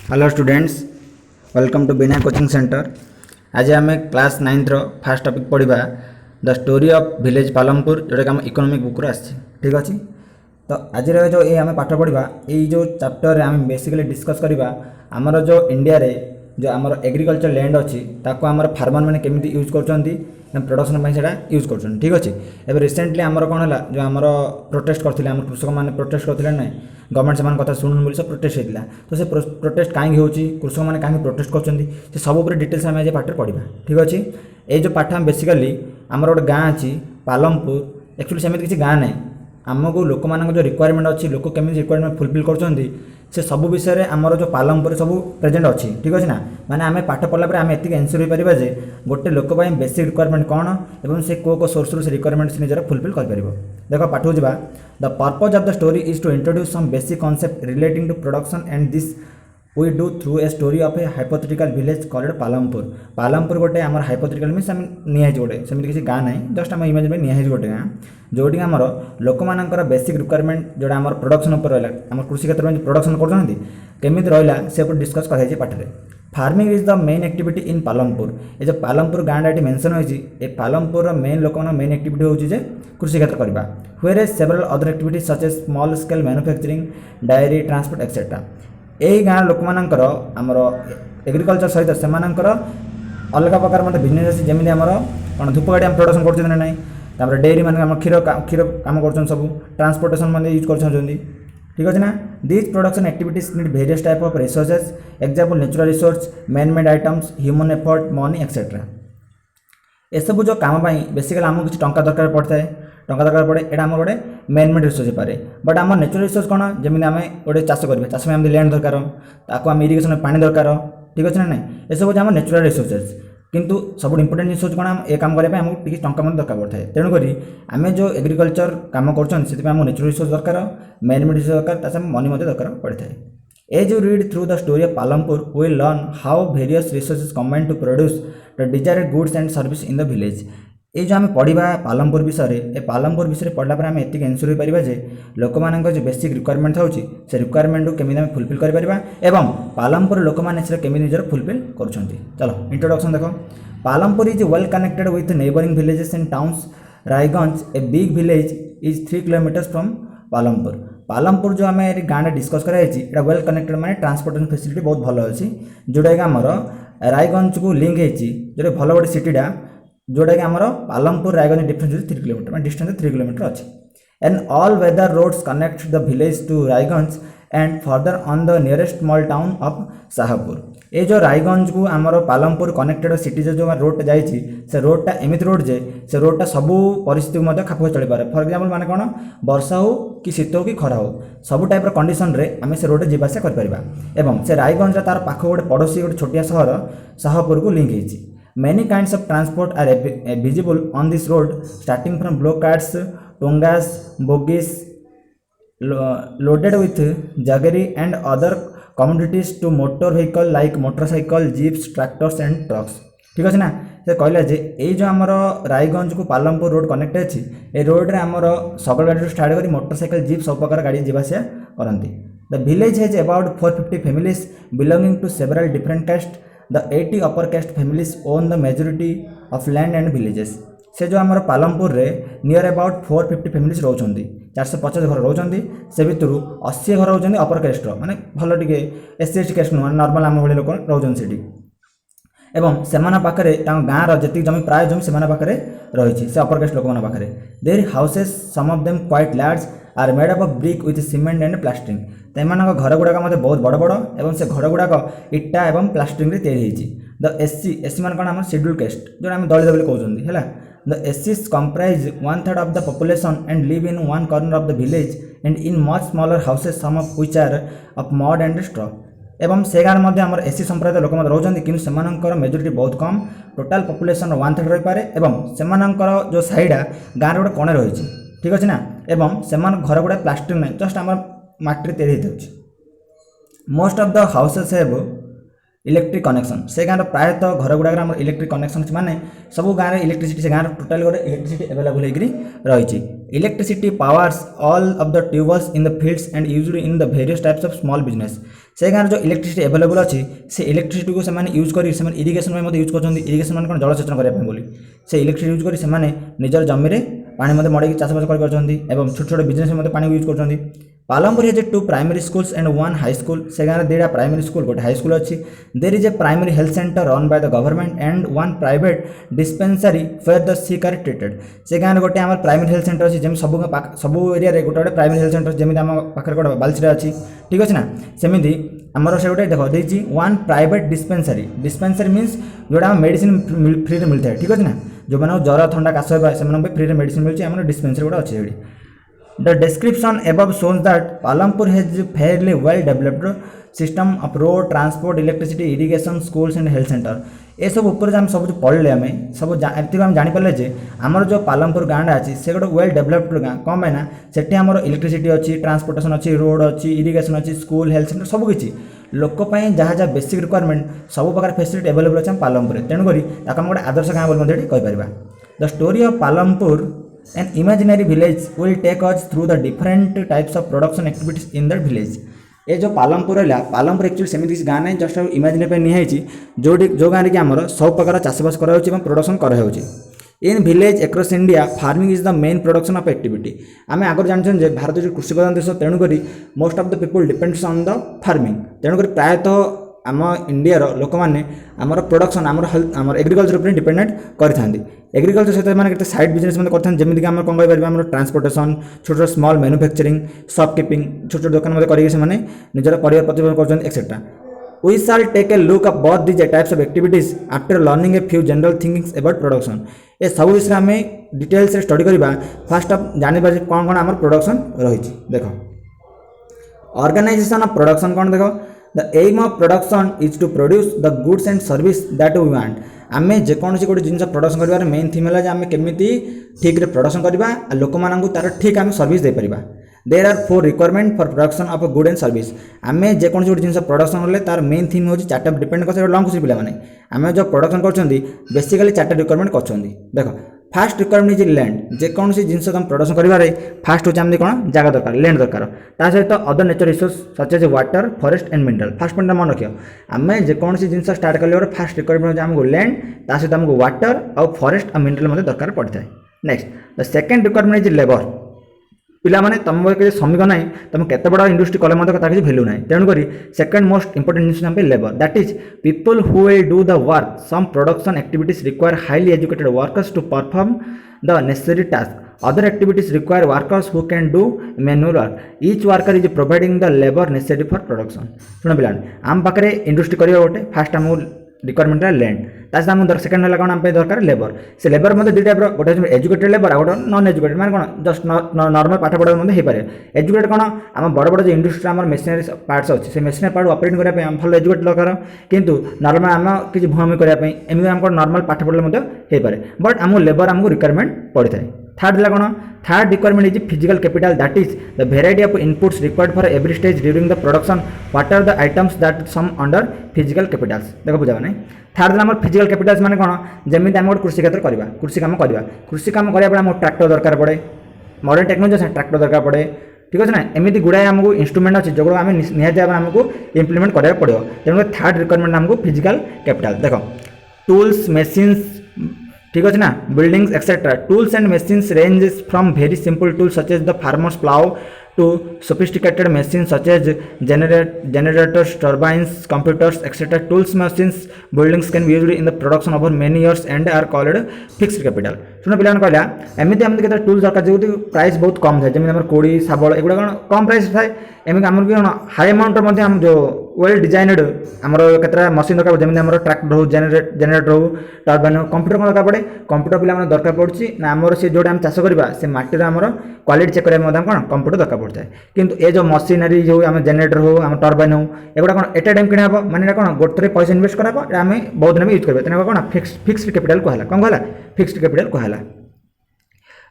Hello students, welcome to बिना coaching centre. आज आम क्लास 9th फास्ट टॉपिक पढ़ा the story of village Palampur, जोटा कि आम इकोनॉमिक बुक आसी। ठीक अच्छे, तो आज जो ये आम पाठ पढ़ा ये जो चैप्टर आम बेसिकली डिस्कस करवा आमर जो इंडिया रे जो आमर एग्रीकल्चर लैंड अच्छी ताको आमर फार्मर मैंने केमी यूज कर प्रोडक्शन से यूज कर। ठीक अच्छे, एवं रिसेंटली आमर कौन है जो आमर प्रोटेस्ट करते कृषक मैंने प्रोटेस्ट करते ना गवर्नमेंट से कथा शुणुन बोली सब प्रोटेस्ट होता। तो से प्रोटेस्ट कहीं हो कृषक मैंने कहीं प्रोटेस्ट कर सब डिटेल्स आम आज पाठ पढ़ा। ठीक अच्छे, ये जो पाठ आम बेसिकली आमर गोटे गाँ अच्छी पालमपुर, एक्चुअली सेमती किसी गाँ ना आमको लोक मान जो रिक्वायरमेंट अच्छी लोक केमी रिक्वायरमेंट फुलफिल कर से सब विषय में आमर जो पालमपुर सब प्रेजेंट अच्छी। ठीक अच्छे ना, माने आम पाठ पढ़ला आम एति एनश्योर हो पार जे गोटे लोक बेसिक रिक्वायरमेंट कौन और से को सोर्स से रिक्वायरमेंट से निजर फुलफिल कर। देख पाठ को जा the purpose of the story is to introduce some basic concept relating to production and this we do through a story of a hypothetical village called Palampur. Palampur गोटे आम हाइपोथेटिकल मीन्स आम निहाई गोटे सेमती किसी गाँ ना जस्ट आम इमेज में निहाई गोटे गाँ जोटी आमर लोक मानकर बेसिक रिक्वायरमेंट जोड़ा आम प्रोडक्शन उपर रहा आम कृषि क्षेत्र में प्रोडक्शन करमी रहा से डिस्कस कर पाठे। Farming is the main activity in Palampur. ये जो पालमपुर गाँटा ये मेंशन होती पालमपुर मेन लोक मेन एक्टिविटी होची जे कृषि क्षेत्र करवा whereas several other activity such as small scale manufacturing dairy transport etcetera. यही गाँ लोक मानकर आमर एग्रीकल्चर सहित से अलग प्रकार मतलब बिजनेस अच्छी जमी आमर कौन धूपकाठी आम प्रोडक्शन कर ना डेयरी मान क्षीर क्षीर कम कर सब ट्रांसपोर्टेशन मैंने यूज कर। ठीक अच्छे ना, this production activities need various type of resources example natural resource man made items human effort money etcetera. ये सब जो काम बेसिकली आमको किसी टंका दरकार पड़ता है टंका दरकार पड़े यहाँ आम गोटे मेन मेड रिसोर्स हो पाए बट आम नेचुरल रिसोर्स कौन जमी आम गोटे चाष करें चाष में लैंड दरकार ताको आम इरिगेशन पानी दरकार। ठीक अच्छे ना, नहीं ये सब आम नेचुरल रिसोर्सेज किंतु सब इंपोर्टेंट जिन कौन ये काम करने आमको टी टंका मन दरकार पड़ता है। तेणुक आम जो एग्रीकल्चर काम कर नेचुरल रिसोर्स दरकार मेन मेड रिसोर्स दरकार मनी दरकार पड़ता है। As you read through the story of Palampur we learn how various resources combine to produce the desired goods and service in the village. ये जो आम पढ़ा पालमपुर विषय ये पालमपुर विषय पढ़ला आम एति एनश्योर हो पार जे लोक मान जो बेसिक रिक्वायरमेंट था से रिक्वायरमेंट को केमी फुलफिल कर पालमपुर लोक मैंने केमी निजर फुलफिल कर। चलो इंट्रोडक्शन देख। Palampur is well connected with neighbouring villages and towns. Raiganj a big village is 3 kilometres from Palampur. Palampur जो आम गाँव डिस्कस कराई वेल कनेक्टेड माने ट्रांसपोर्टेशन फैसिलिटी बहुत भल अच्छी जोटा कि आमर रायगंज को लिंक होती जो भल गोटे सिटीटा जोटा कि आमर पालमपुर रायगंज डिफरेंस 3 किलोमीटर मैं डिस्टेंस 3 किलोमीटर अच्छी and all weather roads connect the village to Raiganj and further on the nearest small town of Shahpur. ये जो रायगंज को आमर पालमपुर कनेक्टेड सिटी जो रोड जाइए से रोडटा एमती रोड जे से रोडटा सबू परिस्थिति खाप चल पारे। फॉर एग्जांपल माने कौन वर्षा हो कि शीत हो कि खरा हो सब टाइप कंडीशन रे आम से रोड जीवासा कर से रायगंज तार पाख गोटे पड़ोसी गोटे छोटिया सहर शाहपुर को लिंक होती। Many kinds of transport are visible on this road, starting from block carts, tongas, bogies loaded with jaggery and other commodities to motor vehicle like motorcycle, jeeps, tractors and trucks। ठीक अच्छे ना, से कहला जे ये जो आमर रायगंज को पालमपुर रोड कनेक्ट अच्छी ये रोड रे आमर सकल गाड़ी स्टार्ट करी मोटरसाइकिल जीप सब प्रकार गाड़ी जीवासा करती। The village has about 450 families belonging to several different caste. The 80 upper caste families own the majority of land and villages। से जो आमर पालमपुर रे नियर अबाउट 450 फैमिलीज रोचंदी 450 घर रोचंदी से भितर 80 घर रोचंदी अपर कास्ट माने भल टिके एससी एसटी कास्ट नु नॉर्मल आम भली लोक रोचंदी सेठी एवं सेमाना पाखरे गाँव रती जमी प्राय जमी सेमाना पाखरे रही से अपर कास्ट लोक मान पाखरे their houses some of them quite large are made up of brick with cement and plastering. तेमान घर गुड़ाक मत बहुत बड़ बड़ और से घर गुड़ाक इटा और प्लास्टरिंग तैयारी। द एससी एससी मान कौन आम शेड्यूल कास्ट जो आम दलित बोली कहते हैं। द एससीज comprise 1/3 of the population and live in one corner of the village and in much smaller houses some of which are of mud and straw. एवं से गाँव आम एससी संप्रदाय लोक रोचंदी कि मेजोरिटी बहुत कम टोटाल पॉपुलेशन 1/3 रही पारे से जो साइडा गाँव गोटे कोणे रही। ठीक अच्छे ना, एवं से घर गुड़ा प्लास्टिक ना जस्ट आम माटी तैयारी होती। Most of the houses have electric connection से गाँव प्रायतः घर गुड़ाक इलेक्ट्रिक कनेक्शन अच्छी माने सब गाँव में इलेक्ट्रिसिटी से गाँव टोटाल गोटे इलेक्ट्रिसिटी अवेलेबल होकर रही electricity powers all of the tube wells in the fields and used in the various types of small business से गाँव जो इलेक्ट्रिसिटी अवेलेबल अच्छी से इलेक्ट्रिसिटी को यूज कर इरिगेशन में यूज कर इरिगेशन मान जलसेचन करने से इलेक्ट्रिसिटी यूज कर निजर जमी में पानी मड़े चाषबास कर छोट छोट बिजनेस में पानी यूज कर Palampur has 2 primary schools and 1 high school से गाँव में 2टा प्राइमरी स्कूल गोटे हाई स्कूल अच्छी there is a primary health centre run by the government and 1 private dispensary where the sick are treated से गाँव में गोटे आम प्राइमरी हेल्थ सेंटर अच्छी जमी सब एरिया गोटे गोटे प्राइमरी हेल्थ सेंटर जमी आम पाखे गोटे बालचिरा अच्छी ठीक अच्छे ना सेमती आमर से गोटे देख देती 1 प्राइवेट डिस्पेंसरी मीन्स जोड़ा मेडिसिन फ्री में मिलता है ठीक अच्छे ना जो मैंने ज्वर थंडा काश से फ्री में मेडिसिन मिलती है डिस्पेंसरी गुड़ा अच्छे। The description above shows that Palampur has fairly well developed system of road, transport, electricity, irrigation, schools and health center. ये सब ऊपर आम सब पढ़ले आम सब एति आम जानीपारे जे आमर जो पालमपुर गाँव अच्छी से गोटे वेल डेभलप्ड गाँ कौन पाई ना से आमर इलेक्ट्रिसिटी अच्छी ट्रांसपोर्टेशन अच्छी रोड अच्छी इरिगेशन अच्छी स्कूल हेल्थ सेंटर सबकि लोकपाई जहाँ जहाँ बेसिक रिक्वायरमेंट सब प्रकार फैसिलिटी अवेलेबल अच्छे पालमपुर तेणुक आम गोटे आदर्श गाँव बोली the story of Palampur an imaginary village will take us through the different types of production activities in that village ये जो पालमपुर है पालमपुर एक्चुअली सेमती किसी गाँव नहीं जस्ट इमेजिन पे निहाई जो गाँव में आमर सब प्रकार चाषबास कर प्रोडक्शन कर in village across India farming is the main production of activity आम आगे जानते भारत जो कृषि प्रधान देश तेणुक most of the people depends on the farming तेणुक प्रायतः आम इंडिया लोक मैंने आमर प्रोडक्शन आमर एग्रीकल्चर पर डिपेंडेंट करते एग्रीकल्चर सहित मैंने साइड बिजनेस करते जमीक आम कौन कह ट्रांसपोर्टेशन छोट छोट स्मॉल मैन्युफैक्चरिंग शॉपकीपिंग छोट छोट दुकान करके निजर परिवार प्रतिपादन कर etcetera We shall take a look at both these types of activities after learning a few general things about production. ये सब विषय आम डिटेल से स्टडी करवा फास्ट ऑफ जानवा कौन कौन आम प्रोडक्शन रही देखो ऑर्गेनाइजेशन ऑफ प्रोडक्शन कौन देखो the aim of production is to produce the goods and service that we want आम जेकोसी गोटे जिन प्रोडक्शन कर मेन थीम है आम केमी ठीक प्रोडक्शन करवा लोक मानू तार ठीक आम सर्विस दे पारिबा there are 4 requirement for production of good and service आम जेकोसी गोटे जिन प्रोडक्शन कले तार मेन थीम हो चार्टा डिपेंड कर लॉन्ग कुछ पिला आम जो प्रोडक्शन कर बेसिकली 4टा रिक्वायरमेंट कर देख फास्ट रिक्वायरमेंट इज लैंड जेकोसी जिन तुम प्रोडक्शन कर फास्ट होती आम कौन जगह दरकार लैंड दरकार ता सहित other nature resource such as water forest and mineral first point मन रखियो आम जेकोसी जिन स्टार्ट कले फास्ट रिक्वायरमेंट आमको लैंड ता सहित आमको वाटर और फॉरेस्ट और मिनरल दरकार पड़ता है next the second requirement is labour पिला माने तुम श्रमिक ना तुम केते बड़ा इंडस्ट्री कले किसी भैल्यू ना तेणुक सेकेंड मोस्ट इंपोर्टेंट जिन labour that is people who will do the work some production activities require highly educated workers to perform the necessary task other activities require workers who can do manual work each worker is providing the labour necessary for production शुण पिला आम पाखे industry करवा गोटे fast आम requirement land ताकि आम second है कौन आम दरकार लेबर से लेबर मतलब 2 टाइप गोटे एजुकेटेड लेबर आ गोटे नॉन एजुकेटेड मैंने कौन जस्ट नॉर्मल पाठ पढ़ा हो पारे एजुकेटेड कौन आम बड़ बड़ जो इंडस्ट्री आम मेसिनरी पार्ट्स अच्छे से मेसिनरी पार्ट ऑपरेट करने भल एजुकेटेड दरकार किंतु नॉर्मल आम किसी भूमि करने एमती आम नॉर्मल पाठ पढ़ले हो पारे बट आम लेबर आमको रिक्वायरमेंट पड़ता है थर्ड है कौन third requirement is physical capital that is the variety of inputs required for every stage during the production what are the items that some under physical capitals देखो बुझा नहीं third आम physical Capitals माने कौन जमी आम गोटे कृषि क्षेत्र करवा कृषि काम करने आम ट्रैक्टर दरकार पड़े मॉडर्न टेक्नोलॉजी ट्रैक्टर दरकार पड़े ठीक अच्छे ना एमती गुड़ाए आमको इंस्ट्रूमेंट अच्छे जो आम निहत आमको इम्प्लीमेंट करा पड़ो तेणु थर्ड रिक्वायरमेंट आमको फिजिकल कैपिटल देख टूल्स मशीन्स ठीक अच्छे ना buildings etcetera tools and machines ranges from very simple tools such as the farmer's plough to sophisticated machines such as generators, turbines, computers, etc. Tools, machines, buildings can be used in the production over many years and are called fixed capital. शुण पिला कहला एमती आम के tools दरकार जो price बहुत कम थाए जमी कोड़ी शाबल एगुड़ा कौन कम प्राइस थाए एमती आम कौन हाई अमाउंट आम जो वेल डिजाइनेड आमर केतटा मशीन दरकार जमी आम ट्रैक्टर हो जेनेरेटर हो टर्बाइन हो कंप्यूटर कौन दरकार पड़े कंप्यूटर पिला दरकार पड़ुछि ना आमर से जोटा आम चाष करवा से माटीर आमर क्वालिटी चेक करने कौन कंप्यूटर दरकार पड़ता है किंतु ये जो मशीनरी जो आम जेनेरेटर हो आम टर्बाइन हो एगुड़ा कौन एट टाइम किना माने कौन गोटे पैसा इन्वेस्ट करा आम बहुत दिन यूज करेंगे तेना कौन फिक्स्ड कैपिटल कहला कौन कहला फिक्स्ड कैपिटल कहला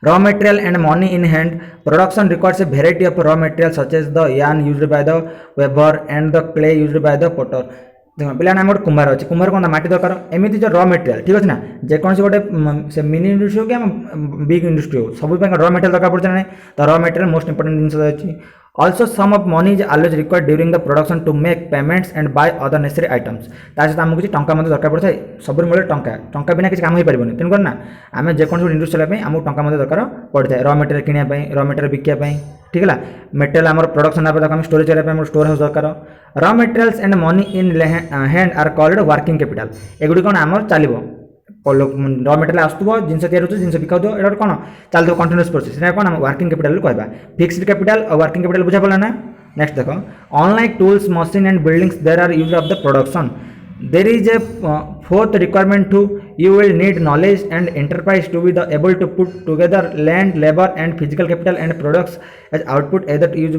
raw material and money in hand production requires a variety of raw materials such as the yarn used by the weaver and the clay used by the potter देखो पे गोटे कुम्हार अच्छे कुम्हार कौन माटी दरकार एमती जो र मेटेरियल ठीक अच्छे ना जेकोसी गोटे से मिनी इंडस्ट्री हो कि बिग इंडस्ट्री हो सब र मेटेरियल दरकार पड़े ना तो र मेटेरियल मोस्ट इंपोर्टेंट जिन अच्छी also some of money is always required during the production to make payments and buy other necessary items ता सहित आमको किसी टंका दरकार पड़ता है सब मूल्य टंका बिना किसी काम हो पारे तेणुक ना आम जेकोसी इंडस्ट्री चलाइए आमको टंका दरकार पड़ता है र मेटेरियल किनापी र मेटेरियल बिकापी ठीक है मेटेरियल आम प्रोडक्शन आम स्टोरेज करने स्टोर हाउस दरकार raw materials and money in hand are called working capital एगुड़ी कौन आम चलो र मेटेरियल आसुव जिन जिन बिका ये कौन चलते कंटिन्यूस प्रोसेस कौन वर्किंग कैपिटल कहवा फिक्स्ड कैपिटल और वर्किंग कैपिटल बुझा पड़ा ना नेक्स्ट देखो unlike tools machine and buildings there are use of the production there is a fourth requirement too you will need knowledge and enterprise to be the able to put together land labor and physical capital and products as output either to use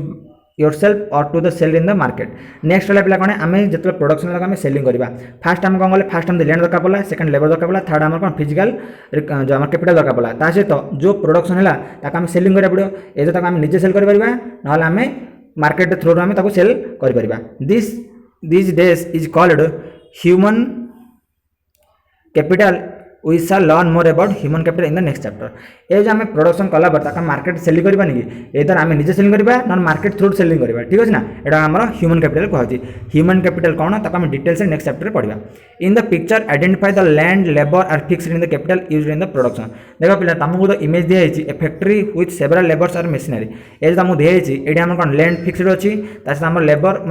yourself or to the sell in the market next वाला पिला कौन आम जो production लगा आम selling करवा fast आम कौन कले फास्ट आम लैंड दरकार पड़ा सेकंड लेबर दरकार पड़ा थर्ड आम कौन फिजिकल जो आम कैपिटल दरकार पड़ा ता सहित जो प्रोडक्शन है आम सेलिंग करा पड़ो ए तो आम निजे सेल कर ना आम मार्केट थ्रू आम सेल कर this days is called human capital we shall learn more about human capital in the next chapter ये जो आम प्रोडक्शन कला मार्केट सेलिंग करवानी कि इधर आम निजे सेलिंग करवा ना मार्केट थ्रू सेलिंग करवा ठीक अच्छे ना यहाँ आम ह्यूमन कैपिटल कहूँ ह्यूमन कैपिटल कौन ताको आम डिटेल्स नेक्स्ट चैप्टर पढ़ा in the picture identify the land labour or fixed in the capital used in the production देखो पिला तुमको तो इमेज दिखाई a factory with several labours or machinery ये तुमको दिखाई ये आम कौन लैंड फिक्स्ड अच्छी आम लेबर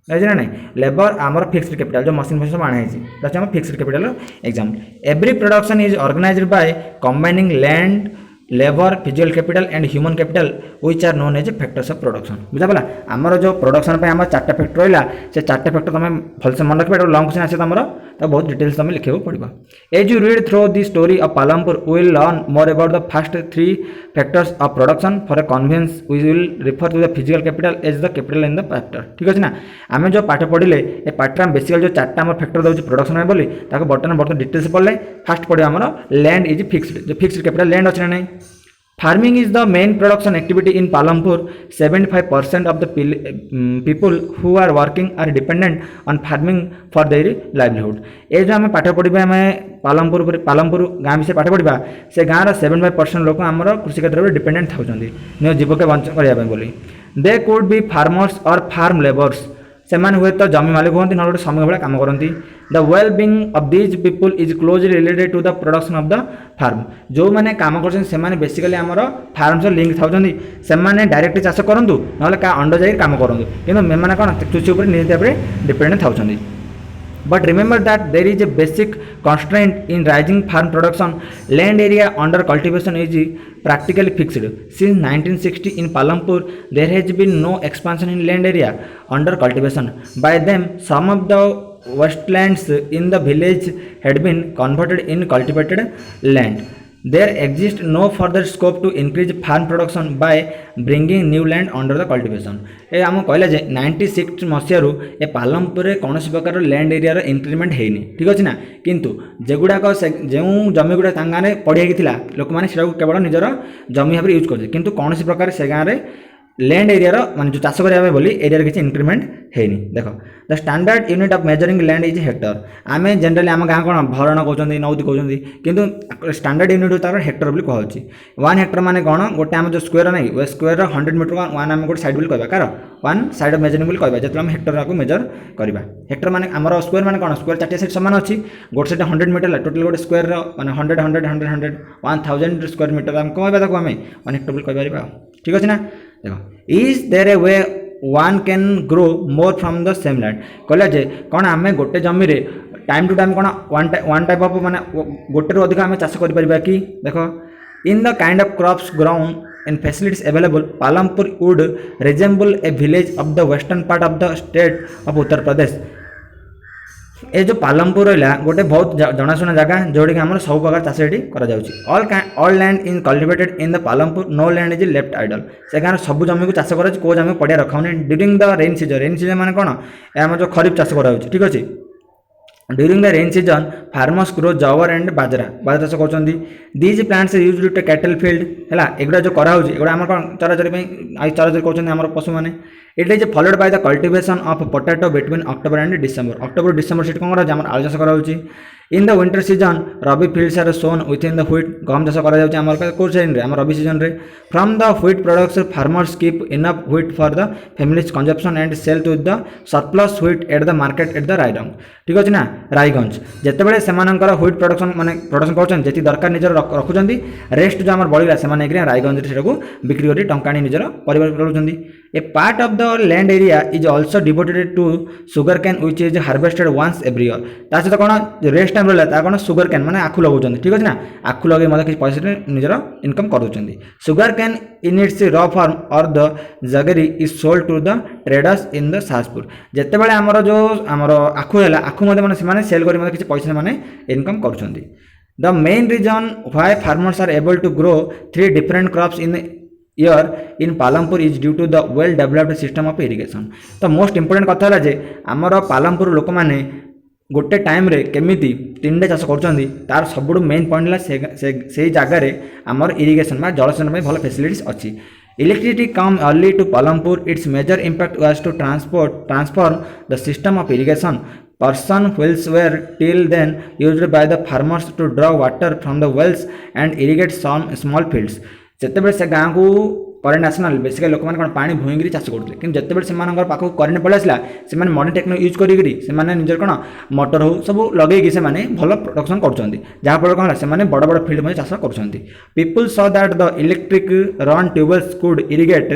रही ना नहीं लेबर आमर फिक्स्ड कैपिटल जो मशीन फशीन सब आना fixed capital example every production is organised by combining land labour physical capital and human capital which are known as factors of production बुझा पड़ा आमर जो प्रोडक्शन पे आम चार्टा फैक्टर रहा से चार्टा फैक्टर तुम भलसे मन रखिए लंग क्वेश्चन आसे तुम तो बहुत डिटेल्स तुम लिखा पड़ो as you read through the story of Palampur we will learn more about the first 3 factors of production for a convenience we will refer to the physical capital as the capital in the factor ठीक अच्छे ना आम जो पाठ पढ़ले ए पाठ में बेसिकल जो चार्टा आम फैक्टर दूसरी प्रोडक्शन में बोली बर्तमान डिटेल्स पढ़ले फास्ट पढ़ो आम लैंड इज फिक्स्ड जो फिक्स्ड कैपिटल लैंड अच्छे ना नहीं Farming is the main production activity in Palampur. 75% of the people who are working are dependent on farming for their livelihood. ये जो आम पाठ पढ़ा आम पालमपुर गाँव विषय पाठ पढ़ा से गाँव 75% लोक आमर कृषि क्षेत्र में डिपेंडेंट था जीविका बंचन करने बोली दे कुड बी फार्मर्स और फार्म लेबर्स से हुए तो जमी मालिक होती ना गोटे श्रमिक भाई कम करती the well being of these people is closely related to the production of the farm जो मैंने काम कर बेसिकली आमर फार्म सह लिंक था से डायरेक्ट चाष करूँ ना क्या अंडर जाकर काम करूँ कि मैंने कौन कृषि उपर निश्चित भाव में डिपेंडेंट था But remember that there is a basic constraint in rising farm production. Land area under cultivation is practically fixed. Since 1960 in Palampur, there has been no expansion in land area under cultivation. By them, some of the wastelands in the village had been converted in cultivated land. There exists no further scope to increase farm production by bringing new land under the cultivation. ए आम कहला जे 96 मसीह ए पालमपुर कौन प्रकार land area increment होनी ठीक अच्छे ना किंतु जेगुड़ाक जो जमी गुड़ा गाँव में पड़ी लोक मैंने केवल निजर जमी भाव यूज कर किंतु कौन प्रकार से गाँव में लैंड एरिया मान जो चाष करने बोली एरिया किसी इंक्रीमेंट है देख the standard unit of measuring land is Hector आम जनरली आम गाँव कौन भरण कहते नौदी कहते किंतु स्टैंडर्ड यूनिट तार हेक्टर बोली कहूँ 1 हेक्टर माने कौन गोटे आम जो स्क्वायर नहीं वो स्क्वायर 100 मीटर वन आम गोटे साइड बोली कहवा car one side of measuring बोली कहवा जो आम हेक्टर को मेजर करवा हेक्टर माने आमर स्क्वायर माने कौन स्क्वायर 4 साइड सामान अच्छी गोटे साइड 100 मीटर टोटल गोटे स्क्वायर माने 100 100 100 100 1000 स्क्वायर मीटर आम कहवा ताको आम 1 हेक्टर बोली कह ठीक अच्छे ना देखो is there a way one can grow more from the same land कहला जे कौन आम गोटे जमी रे टाइम टू टाइम कौन वन टाइप ऑफ माने गोटे रू अधिक आम चाष कर कि देख in the kind of crops ground and facilities available Palampur would resemble a village of the western part of the state of Uttar Pradesh ए जो पालमपुर रहा गोटे बहुत जनाशुना जगह जोड़ी आम सब प्रकार चाष ये all land in cultivated in the Palampur no land is left idle से गाँव सब जमी को चाष कर जमी पड़िया रखाऊनी ड्यूरिंग द रेन सीजन माने कौन आम जो खरीफ चाष कर ठीक अच्छे during the rain season farmers grow jowar and bajra चाष कर these plants use to cattle field है एगुड़ा जो कराऊँ एगुड़ा आम कौन चराचरी चराचरी कर पशु मैंने it is followed by the cultivation of potato between October and December October December से कौन कर आलू चाष कराऊँ in the winter season rabi fields are sown within the wheat गम चाष कर सीजन रबी सीजन रे from the wheat products farmers keep enough wheat for the families consumption and sell to the surplus wheat at the market at the Raiganj ठीक अच्छे ना रायगंज जितेबाला से wheat production माने production कर दरकार निजर रखुच्च रेस्ट जो आम बढ़ला से रायगंज से बिक्री कर टंका निजर परिवार चलाउछन्ति a part of the land area is also devoted to sugarcane which is harvested once every year ता सहित कौन रेस्ट टाइम रहा कौन सुगर कैन माने आखु लगाउछन् ठीक अच्छे ना आखु लगे किसी पैसा निजर इनकम कर sugarcane in its raw form or the jaggery is sold to the traders in the Saspur जितेबाला आमर जो आमर आखु है आखु मैंने सेल कर किसी पैसा मैंने इनकम कर the main reason why farmers are able to grow 3 different crops in year in Palampur is due to the well developed system of irrigation तो मोस्ट इंपोर्टेंट कथा है जे आमर पालमपुर लोक मैंने गोटे टाइम रे केमिति 3टा चाष कर तार सबुठ मेन पॉइंट से जगार आमर इरिगेशन जलसेचन में भल फैसिलिटीज अच्छी electricity came early to Palampur its major impact was to transform the system of irrigation person wells were till then used by the farmers to draw water from the wells and irrigate some small fields जितेबाला से गाँव को current आसना basically लोक मैंने पानी भूईकरी चाष करुले कि जितेबाला पाख current पलि आसला से मॉडर्न टेक्नोलॉजी यूज करी निजर कौन मोटर हो सब लगे भल प्रोडक्शन करफल कौन है बड़ बड़ फील्ड में चाष कर people saw that the electric run tube wells could irrigate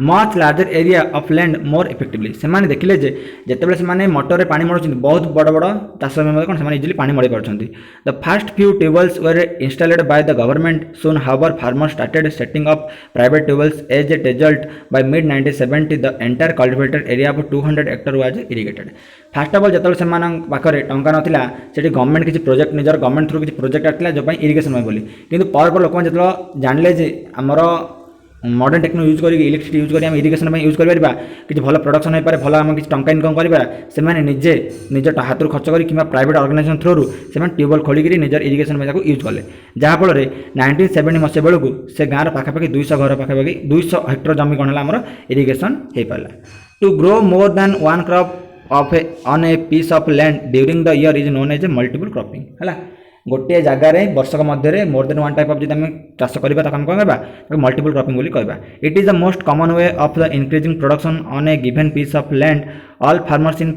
much larger area of land more effectively से देखिले जे जितेबाला से मोटर रे पानी मड़ुछन बहुत बड़ बड़ चाष में कौन से इजिली पानी मड़ी पारछन्ती the first few tubewells were installed by the government soon however farmers started setting up private tubewells as a result by mid 1970 the entire cultivated area of 200 hectare was irrigated first of all जितेबाला से पाखरे टंका नथिला सेठी government किसी project निजर government through किसी project आथिला जो इरिगेशन में बोली किंतु पर लोक जो जानले जे आमर मॉडर्न टेक्नोलॉजी यूज करी इलेक्ट्रिसिटी यूज करी इरिगेशन में यूज कर कि भल प्रोडक्शन हो पारे भल आम किसी टंका इनकम करा से निजे निज हाथ खर्च करी कि प्राइवेट ऑर्गेनाइजेशन थ्रू से ट्यूबवेल खोलिकी निजर इरिगेशन में यूज कले जहाँफल 1970 मसीहा बेलू से गाँव पाखापाखि 200 घर पाखापाखि 200 हेक्टर जमी कौन है इरिगेशन हो पारा to grow more than 1 crop of on a piece of land during the year is known as a multiple cropping है गोटे जगार वर्षक मध्य मोर देन 1 टाइप ऑफ जब चाष करवा कौन कहवा मल्टीपल क्रॉपिंग बोली कहवा it is the most common way of the increasing production on a given piece of land all farmers in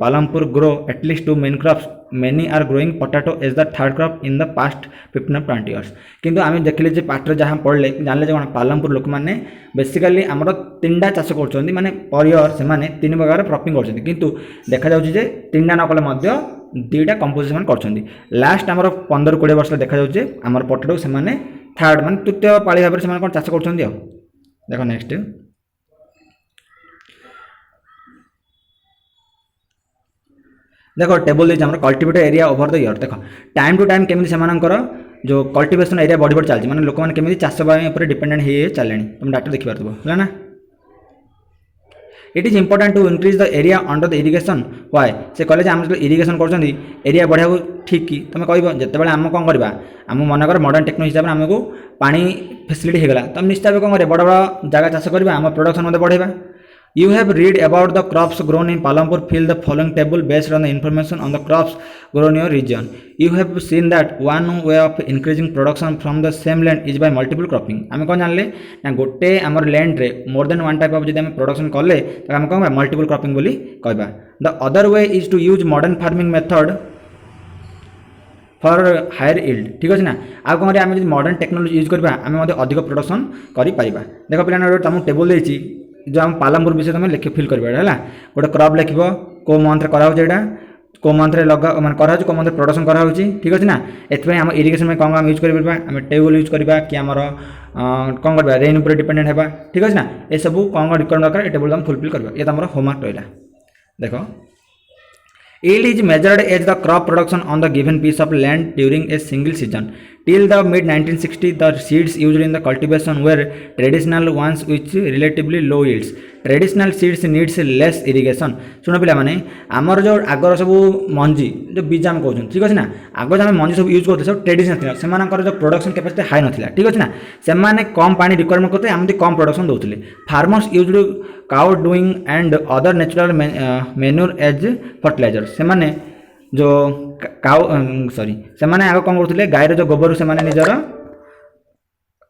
Palampur grow at least 2 main crops many are growing potato as the third crop in the past 15 or 20 years किंतु आम देखिले पाठ जहाँ पढ़ले जानले कौन Palampur लोक मैंने बेसिकली आमर 3टा चाष कर माने पर ईयर से 3 प्रकार क्रॉपिंग कर किंतु देखा जाउछि जे 3टा न कले 2टा कंपोजिशन कर लास्ट आमर 15-20 वर्ष देखा जाउछि आमर पोटेटो से थर्ड मान तृतीय पाଳି भाव से कौन चाष कर देखो नेक्स्ट देखो टेबल देख cultivated area over the year देख टाइम टू टाइम केमी से जो कल्टिवेशन एरिया बढ़ी बढ़ी चलती लोक मैंने केमी चाष डिपेंडेंट हो चले तुम डाटा देखी पार्थ है ना it is important to increase the area under the irrigation वाई से कहले आम जो इरिगेशन कर एरिया बढ़िया ठीक कि तुम कह जिते आम कौन करवा आम मनकर मॉडर्न टेक्नोलॉजी हिसाब से आमको पानी फैसिलिटी होगा तुम निश्चित भाव कौन कर बड़ बड़ जगह चाष करवा आम प्रोडक्शन मत बढ़ेगा You have read about the crops grown in Palampur. Fill the following table based on the information on the crops grown in your region. You have seen that one way of increasing production from the same land is by multiple cropping. आम कौन जानले ना गोटे आमर land रे more than 1 type of जब production कले तो आम कौन मल्टीपल क्रॉपिंग बोली कहबा the other way is to use modern farming method for higher yield ठीक अच्छे ना आ कौन आम मॉडर्न टेक्नोलॉजी यूज करवा आम अधिक प्रोडक्शन कर देख पे तुमको टेबल देती जो आम Palampur विषय तुम लिख फिल कर गोटे क्रॉप लिख कौ मंथ कराऊँ कौ मंथ लगा मैं कराऊँ कौ मंथ प्रोडक्शन कराऊँ ठीक अच्छे ना एथपाई आम इरिगेशन में कौन यूज कर ट्यूबवेल यूज करवा कि आमर कौन करवा रेन उपर डिपेंडेंट होगा ठीक अच्छे ना ये सब कौन रिक्वायरमेंट दरकार ये टेबल तुम फुलफिल करवा ये तुम होमवर्क रहा देख yield is measured as the crop production on the given piece of land during a single season Till the mid 1960, the seeds used in the cultivation were traditional ones with relatively low yields. Traditional seeds needs less irrigation. शुण पिला माने आमर जो आगर सब मंजी जो बीज आम कहउछन ठीक अछि ना आगर हम मंजी सब यूज करते सब ट्रेडिशनल थिला सेमानकर जो प्रोडक्शन कैपेसिटी हाई नथिला ठीक अछि ना सेमाने कम पानी रिक्वायरमेंट करते आमति कम प्रोडक्शन दउतले farmers used cow dung and other natural manure as fertiliser सेमाने जो काउ सॉरी सेमाने आग कौन करते गायर जो गोबर से निजर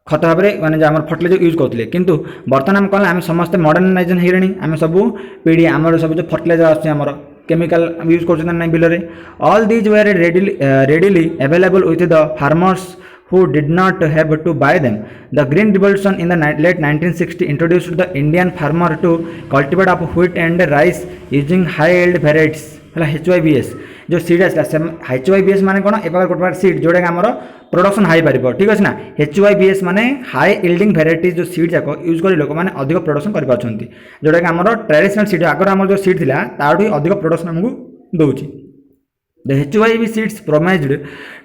खत भाव में माने आम फर्टिलाइजर यूज करते किंतु बर्तमान आम कौन आम समस्त मॉडर्नाइजेशन हो आम सब पीढ़ी आम सब जो फर्टिलाइजर आसमर केमिकल यूज कर बिल में all these were readily available with the farmers who did not have to buy them. The Green Revolution in the late 1960 introduced the Indian farmer to cultivate of wheat and rice using high yield varieties है HYBS जो seed आसला HYBS माने कौन ए गोटे बार seed जोटा कि आमर production high पार ठीक अच्छे ना HYBS माने हाई इल्डिंग भेराइटीज जो सीड जाक यूज कर लोक मैंने अधिक प्रोडक्शन कर जोटा कि आमर ट्रेडिशनल सीड आगर आम जो सीड था ताठू अधिक प्रोडक्शन आमको दूसरी The HYB seeds promised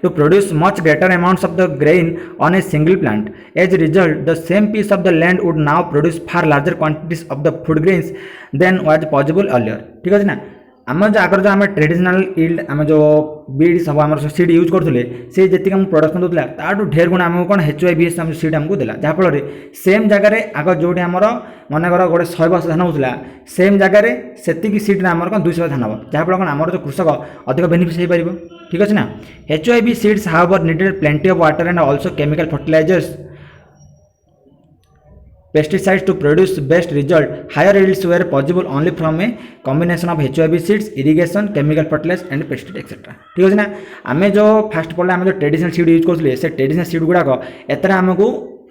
to produce much greater amounts of the grain on a single plant. As a result, the same piece of the land would now produce far larger quantities of the food grains than was possible earlier. ठीक है ना आम जो आगर जो आम traditional yield आम जो बीड सब आम सीड यूज करते से जी आम प्रोडक्शन दूसरा ताठू ढेर गुण आमको कौन HYBS आम सीड आमको देला जहाँफल सेम जगह आग जो आमर मनकर गोटे 100 वर्ष धान होता सेम जगह से सीड आमर कौन 200 धान हम जहाँफल कौन आमर जो कृषक अधिक बेनिफिट हो पार ठीक अच्छे ना HYB seeds however needed plenty of water and also chemical fertilisers pesticides to produce best result. Higher yields were possible only from a combination of HYB seeds, irrigation, chemical fertilizer and pesticide etc. ठीक है ना आम जो fast पढ़ा आम जो traditional seed use करते से ट्रेडिशनल सीड गुड़ाक एतर आमको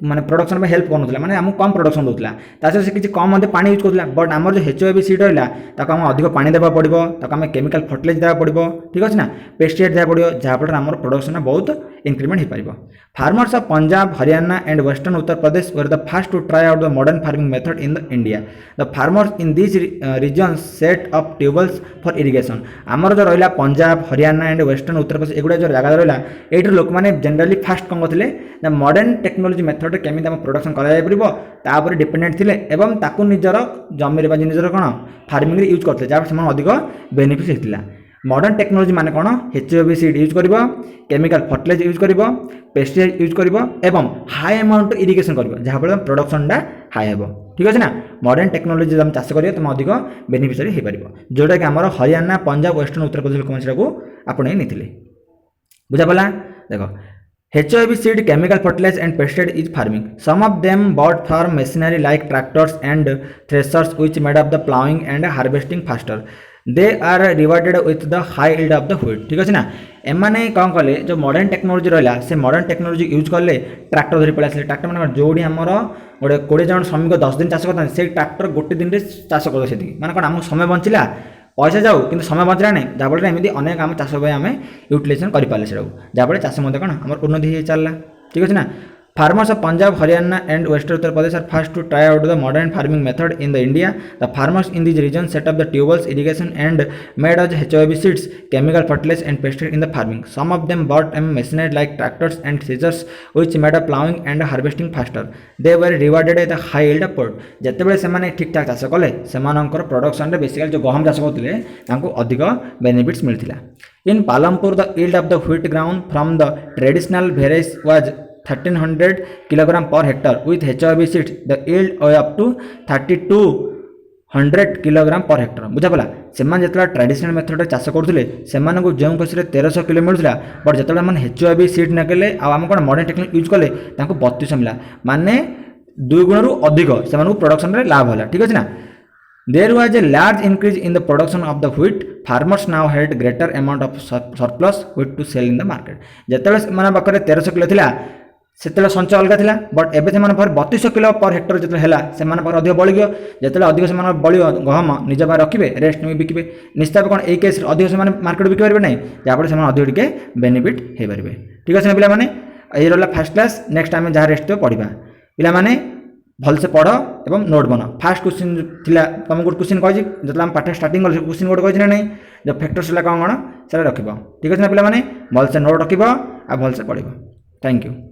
माने प्रोडक्शन में हेल्प करूला माने आमको कम प्रोडक्शन दूसरा तासे से किसी कम पानी यूज करूला बट आम जो HYB सीड रहा ताको आम अधिक पानी देवा पड़ो ताको आम केमिकल फर्टिलाइजर देवा पड़ो ठीक अच्छे ना पेस्टिसाइड देवा पड़ो जहाँफल आम प्रोडक्शन बहुत इंक्रीमेंट हो पार farmers of Punjab Haryana and western Uttar Pradesh were the first to try out the modern farming method in the India the farmers in this regions set up tubewells for irrigation आमर जो रहा पंजाब हरियाणा एंड वेस्टर्न उत्तर प्रदेश एगुड़ा जो जगह रहा ये लोक मैंने जनरली फास्ट कौन करते द मॉडर्न टेक्नोलोजी मेथड केमी प्रोडक्शन कर डिपेंडेंट थे एवं ताकू निजर जमी निजर कौन फार्मिंग यूज करते जहाँ अधिक बेनिफिट होता मॉडर्न टेक्नोलोजी माने कौन HYB सीड यूज कर केमिकल फर्टिलाइजर यूज कर पेस्टिसाइड यूज कर एवं हाई अमाउंट इरिगेशन कर जहाँफल प्रोडक्शन हाई हे ठीक अच्छे ना मॉडर्न टेक्नोलोजी जब चाष करेंगे तुम अधिक बेनिफिशियरी हो पार जोटा कि आम हरियाणा पंजाब वेस्टर्न उत्तर प्रदेश लोक आपणे नहीं बुझापला देख HYB seed chemical fertilizer and pesticide is farming. Some of them bought farm machinery like tractors and threshers which made up the plowing and harvesting faster. They are rewarded with the high yield of the wheat. ठीक अच्छे ना एमाने कौन कले जो modern technology रहा से modern technology use कले ट्रैक्टर धरी पड़े ट्रैक्टर मैंने जोड़ी आमर गोटे 20 जन श्रमिक 10 दिन चाष करते से ट्रैक्टर गोटे दिन में चाष कर मैंने कौन आम समय बंचला पैसा जाऊ कि समय बचला नहीं जहाँफल एमती अनेक आम चाष आम यूटिलाइजेशन करें जहाँफल चाष कौन आम उन्नति हो चलला ठीक अच्छे ना Farmers of Punjab, Haryana and Western Uttar Pradesh are first to try out the modern farming method in the India. The farmers in these regions set up the tubewells, irrigation and made as HYB seeds, chemical fertilizer and pesticide in the farming. Some of them bought machinery like tractors and scissors which made up plowing and harvesting faster. They were rewarded with a high yield of food. ଯେତେବେଳେ ସେମାନେ ଠିକ୍ ଠାକ୍ ଚାଷ କଲେ ସେମାନଙ୍କର ପ୍ରୋଡକ୍ସନରେ basically जो गहम ଚାଷ କରୁଥିଲେ ତାଙ୍କୁ ଅଧିକ ବେନିଫିଟ୍ସ ମିଳିଥିଲା. In Palampur the yield of the wheat ground from the traditional varieties was 1300 kg per hectare with HYB seeds the yield up to 3200 kg per hectare बुझापला से जो ट्रेडिशनल मेथड चाष करते जो खुशी 1300 किलो मिलूला बट जो मैंने HYB seed नकले आम कौन मॉडर्न टेक्नोलॉजी यूज कले 3200 मिला माने 2 गुण रु अधिक से प्रोडक्शन में लाभ है ठीक अच्छे ना There was a large increase in the production of the wheat. Farmers now had greater amount of surplus wheat to sell in the market. जितेबाला से पाखे 1300 किलो थिला सेतेला संचय अलग थिला बट एबे से 3200 किलो पर हेक्टर जिते हैला से अधिक बड़ी गयो जिते अधिक से बड़ो गहम निज पाखे रखिए रेस्ट में बिकिबे निश्चित कौन ए केस अधिक से मार्केट बिक पारे ना जहाँफल से अधिक टे बेनिफिट हो पारे ठीक अच्छे ना पे ये रहा फास्ट क्लास नेक्स्ट आम जहाँ रेस्ट पढ़ा पे भलसे पढ़ एवं नोट बना फास्ट क्वेश्चन थिला तुम गोटे क्वेश्चन कही जो पाठ स्टार्टिंग कल क्वेश्चन गोटे कही ना नहीं जो फैक्टर्स कौन कौन से रख ठीक अच्छे ना पे भलसे नोट रख भलसे पढ़ थैंक यू।